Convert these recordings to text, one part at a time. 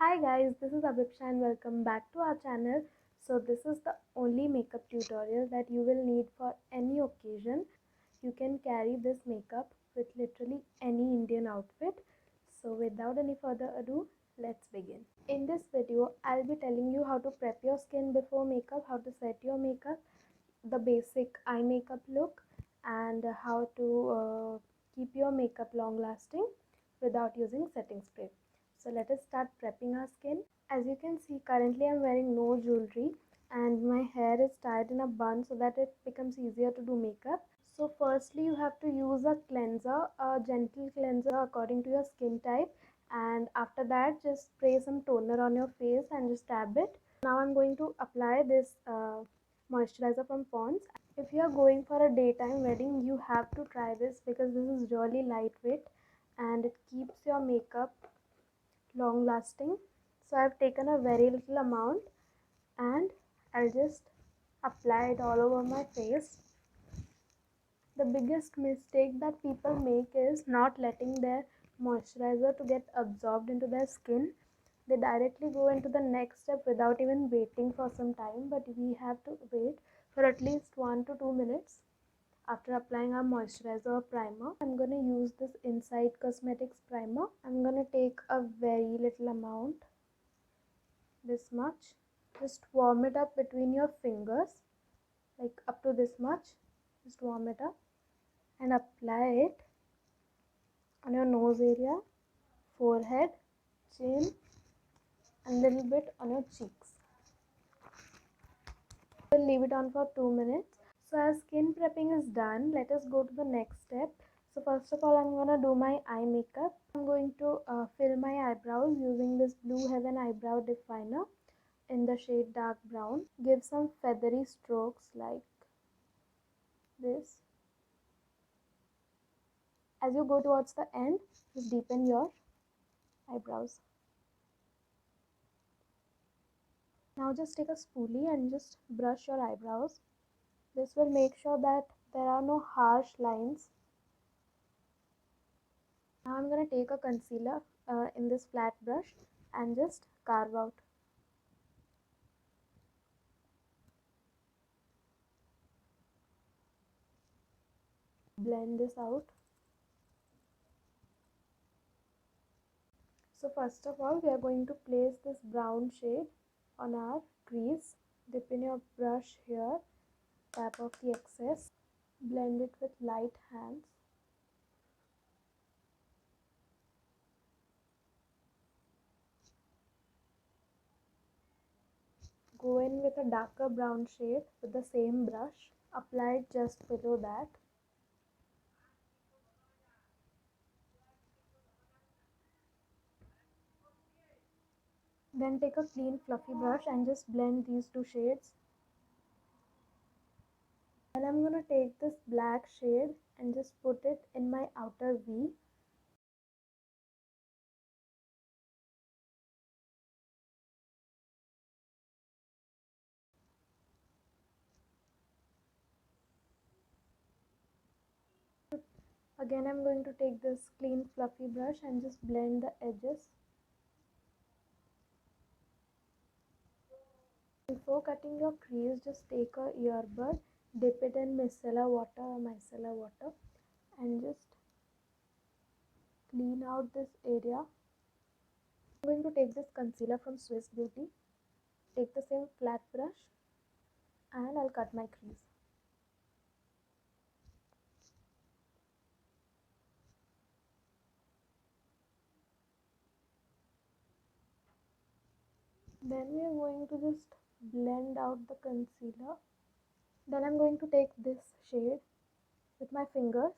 Hi guys, this is Abhiksha and welcome back to our channel. So this is the only makeup tutorial that you will need for any occasion. You can carry this makeup with literally any Indian outfit. So without any further ado, let's begin. In this video, I'll be telling you how to prep your skin before makeup, how to set your makeup, the basic eye makeup look, and how to keep your makeup long lasting without using setting spray. So let us start prepping our skin. As you can see, currently I'm wearing no jewelry and my hair is tied in a bun so that it becomes easier to do makeup. So firstly you have to use a cleanser, a gentle cleanser according to your skin type, and after that just spray some toner on your face and just dab it. Now I'm going to apply this moisturizer from Pond's. If you are going for a daytime wedding, you have to try this because this is really lightweight and it keeps your makeup long lasting. So I've taken a very little amount and I'll just apply it all over my face. The biggest mistake that people make is not letting their moisturizer to get absorbed into their skin. They directly go into the next step without even waiting for some time, but we have to wait for at least 1 to 2 minutes after applying our moisturizer or primer. I'm going to use this Insight Cosmetics primer. I'm going to take a very little amount, this much. Just warm it up between your fingers, like up to this much. Just warm it up and apply it on your nose area, forehead, chin, and little bit on your cheeks. We'll leave it on for 2 minutes. So as skin prepping is done, let us go to the next step. So first of all, I'm going to do my eye makeup. I'm going to fill my eyebrows using this Blue Heaven eyebrow definer in the shade dark brown. Give some feathery strokes like this. As you go towards the end, just deepen your eyebrows. Now just take a spoolie and just brush your eyebrows. This will make sure that there are no harsh lines. Now I'm going to take a concealer in this flat brush and just carve out. Blend this out. So first of all, we are going to place this brown shade on our crease. Dip in your brush here, tap off the excess, blend it with light hands. Go in with a darker brown shade with the same brush, apply it just below that. Then take a clean fluffy brush and just blend these two shades. And I'm going to take this black shade and just put it in my outer V. Again, I'm going to take this clean fluffy brush and just blend the edges. Before cutting your crease, just take a earbud, dip it in micellar water and just clean out this area. I'm going to take this concealer from Swiss Beauty, take the same flat brush and I'll cut my crease. Then we are going to just blend out the concealer. Then I'm going to take this shade with my fingers.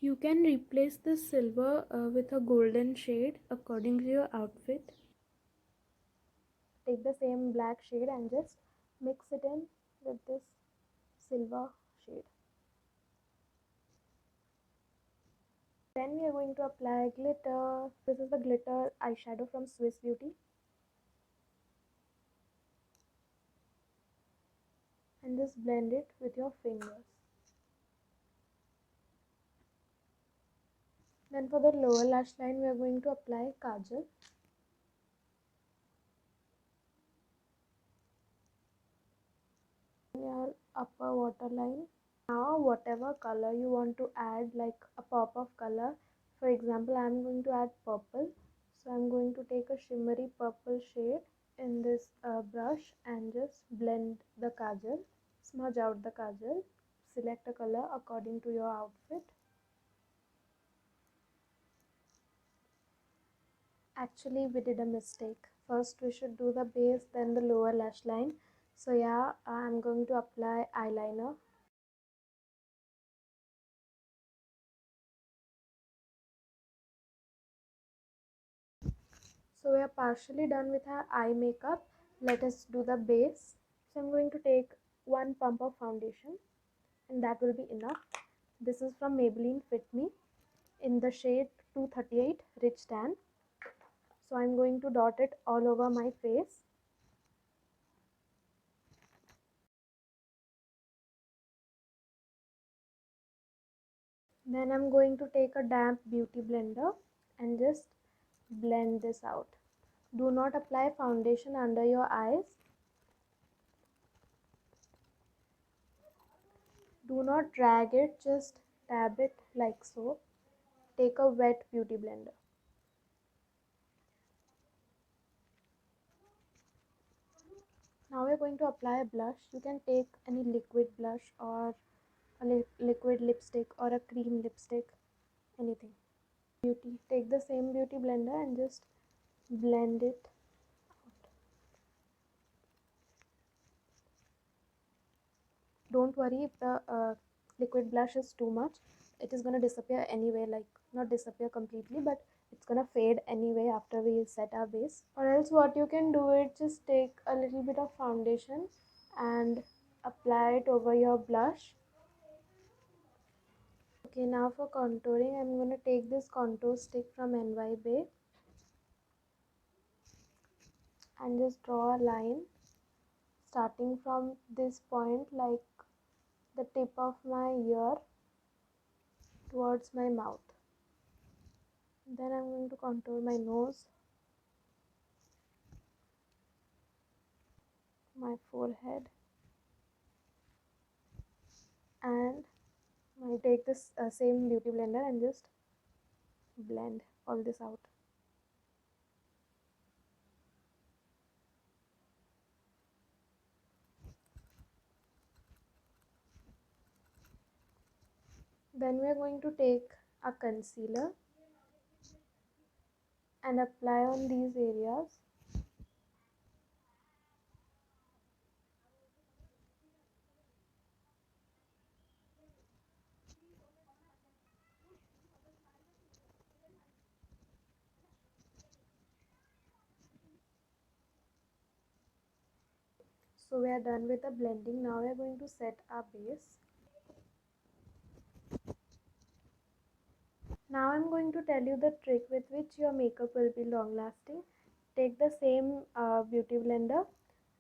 You can replace the silver with a golden shade according to your outfit. Take the same black shade and just mix it in with this silver shade. Then we are going to apply glitter. This is the glitter eyeshadow from Swiss Beauty. And just blend it with your fingers. Then for the lower lash line, we are going to apply kajal. upper waterline. Now whatever color you want to add, like a pop of color, for example I'm going to add purple, so I'm going to take a shimmery purple shade in this brush and just blend the kajal, smudge out the kajal, select a color according to your outfit. Actually we did a mistake. First we should do the base, then the lower lash line. So yeah, I'm going to apply eyeliner. So we are partially done with our eye makeup. Let us do the base. So I'm going to take one pump of foundation and that will be enough. This is from Maybelline Fit Me in the shade 238 Rich Tan. So I'm going to dot it all over my face. Then I'm going to take a damp beauty blender and just blend this out. Do not apply foundation under your eyes. Do not drag it, just dab it like so. Take a wet beauty blender. Now we're going to apply a blush. You can take any liquid blush or a liquid lipstick or a cream lipstick, anything. Beauty. Take the same beauty blender and just blend it out. Don't worry if the liquid blush is too much. It is going to disappear anyway, like not disappear completely, but it's going to fade anyway after we set our base. Or else what you can do is just take a little bit of foundation and apply it over your blush. Okay, now for contouring, I'm going to take this contour stick from NY Bay and just draw a line starting from this point, like the tip of my ear towards my mouth. Then I'm going to contour my nose, my forehead, and I take this same beauty blender and just blend all this out. Then we are going to take a concealer and apply on these areas. So we are done with the blending. Now we are going to set our base. Now I'm going to tell you the trick with which your makeup will be long lasting. Take the same beauty blender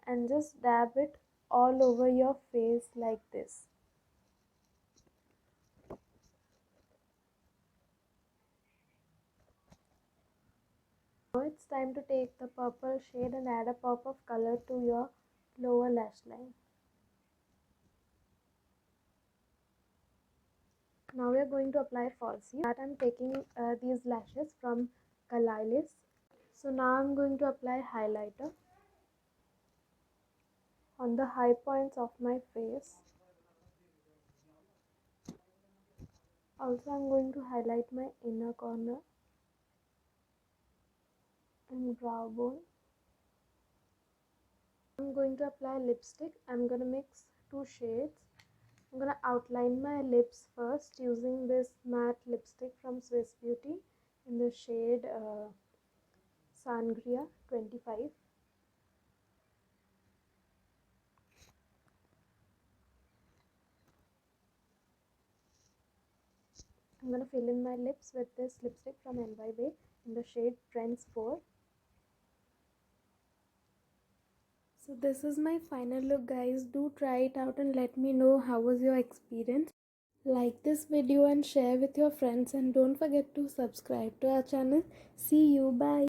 and just dab it all over your face like this. Now it's time to take the purple shade and add a pop of color to your lower lash line. Now we are going to apply falsies. That I'm taking these lashes from Kalilis. So now I'm going to apply highlighter on the high points of my face. Also I'm going to highlight my inner corner and brow bone. I'm going to apply lipstick. I'm going to mix two shades. I'm going to outline my lips first using this matte lipstick from Swiss Beauty in the shade Sangria 25. I'm going to fill in my lips with this lipstick from NY Bay in the shade Trends 4. So this is my final look, guys. Do try it out and let me know how was your experience. Like this video and share with your friends, and don't forget to subscribe to our channel. See you, bye.